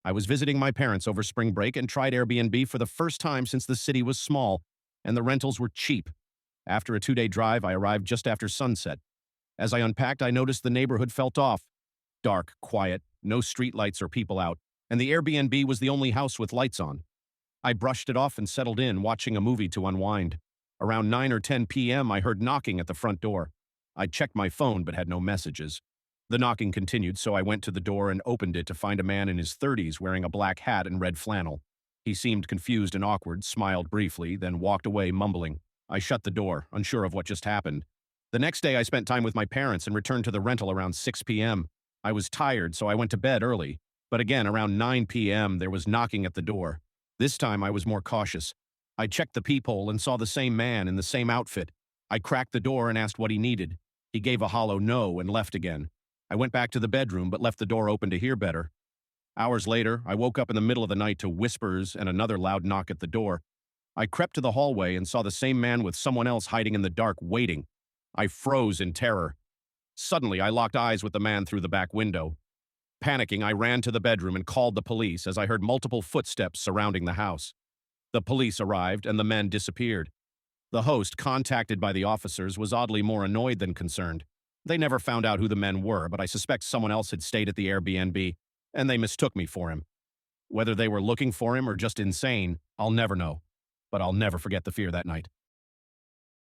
I was visiting my parents over spring break and tried Airbnb for the first time since the city was small and the rentals were cheap. After a 2-day drive, I arrived just after sunset. As I unpacked, I noticed the neighborhood felt off. Dark, quiet, no streetlights or people out, and the Airbnb was the only house with lights on. I brushed it off and settled in, watching a movie to unwind. Around 9 or 10 p.m., I heard knocking at the front door. I checked my phone but had no messages. The knocking continued, so I went to the door and opened it to find a man in his 30s wearing a black hat and red flannel. He seemed confused and awkward, smiled briefly, then walked away mumbling. I shut the door, unsure of what just happened. The next day, I spent time with my parents and returned to the rental around 6 p.m. I was tired, so I went to bed early. But again, around 9 p.m., there was knocking at the door. This time, I was more cautious. I checked the peephole and saw the same man in the same outfit. I cracked the door and asked what he needed. He gave a hollow no and left again. I went back to the bedroom but left the door open to hear better. Hours later, I woke up in the middle of the night to whispers and another loud knock at the door. I crept to the hallway and saw the same man with someone else hiding in the dark, waiting. I froze in terror. Suddenly, I locked eyes with the man through the back window. Panicking, I ran to the bedroom and called the police as I heard multiple footsteps surrounding the house. The police arrived and the men disappeared. The host, contacted by the officers, was oddly more annoyed than concerned. They never found out who the men were, but I suspect someone else had stayed at the Airbnb, and they mistook me for him. Whether they were looking for him or just insane, I'll never know. But I'll never forget the fear that night.